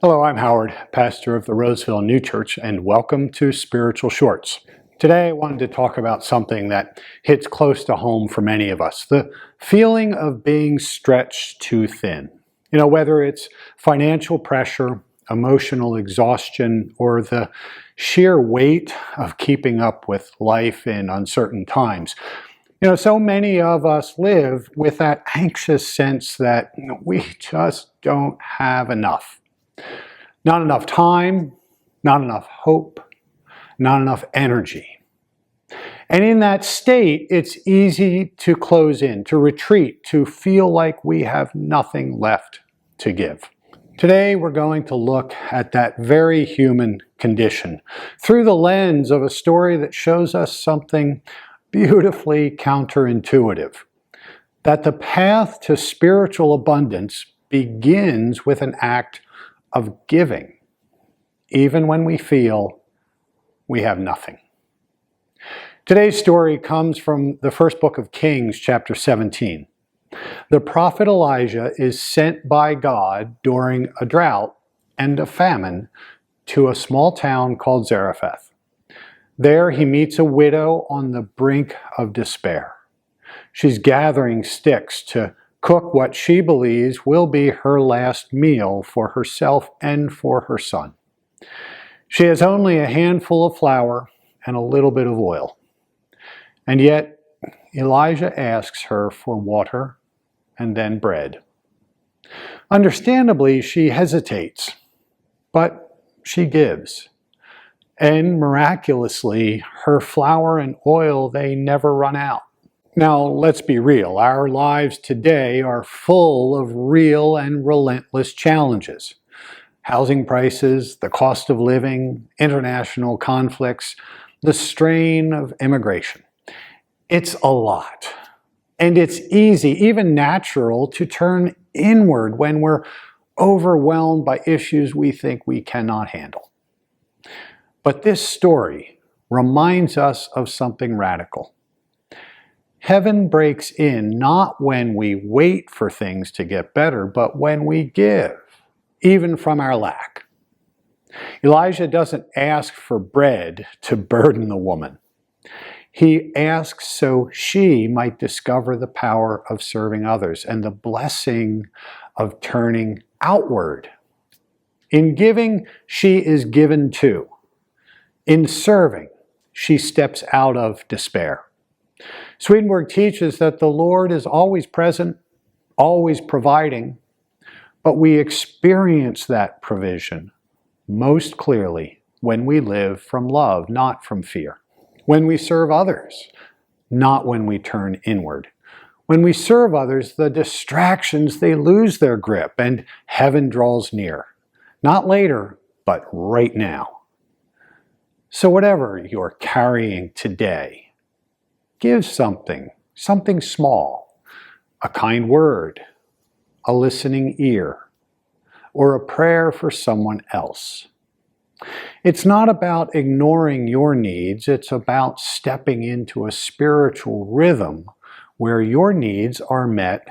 Hello, I'm Howard, pastor of the Roseville New Church, and welcome to Spiritual Shorts. Today I wanted to talk about something that hits close to home for many of us, the feeling of being stretched too thin. Whether it's financial pressure, emotional exhaustion, or the sheer weight of keeping up with life in uncertain times. So many of us live with that anxious sense that we just don't have enough. Not enough time, not enough hope, not enough energy. And in that state, it's easy to close in, to retreat, to feel like we have nothing left to give. Today, we're going to look at that very human condition through the lens of a story that shows us something beautifully counterintuitive. That the path to spiritual abundance begins with an act of giving, even when we feel we have nothing. Today's story comes from the first book of Kings, chapter 17. The prophet Elijah is sent by God during a drought and a famine to a small town called Zarephath. There he meets a widow on the brink of despair. She's gathering sticks to cook what she believes will be her last meal for herself and for her son. She has only a handful of flour and a little bit of oil. And yet, Elijah asks her for water and then bread. Understandably, she hesitates, but she gives. And miraculously, her flour and oil, they never run out. Now, let's be real. Our lives today are full of real and relentless challenges. Housing prices, the cost of living, international conflicts, the strain of immigration. It's a lot. And it's easy, even natural, to turn inward when we're overwhelmed by issues we think we cannot handle. But this story reminds us of something radical. Heaven breaks in not when we wait for things to get better, but when we give, even from our lack. Elijah doesn't ask for bread to burden the woman. He asks so she might discover the power of serving others and the blessing of turning outward. In giving, she is given to. In serving, she steps out of despair. Swedenborgian teaches that the Lord is always present, always providing, but we experience that provision most clearly when we live from love, not from fear. When we serve others, not when we turn inward. When we serve others, the distractions, they lose their grip and heaven draws near. Not later, but right now. So whatever you're carrying today, give something small, a kind word, a listening ear, or a prayer for someone else. It's not about ignoring your needs, it's about stepping into a spiritual rhythm where your needs are met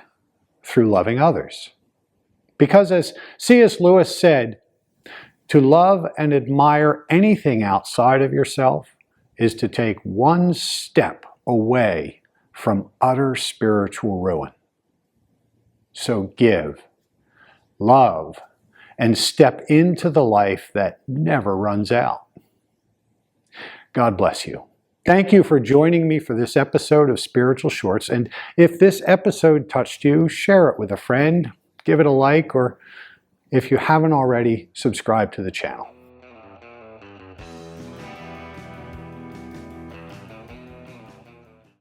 through loving others. Because as C.S. Lewis said, to love and admire anything outside of yourself is to take one step away from utter spiritual ruin. So give, love, and step into the life that never runs out. God bless you. Thank you for joining me for this episode of Spiritual Shorts. And if this episode touched you, share it with a friend, give it a like, or if you haven't already, subscribe to the channel.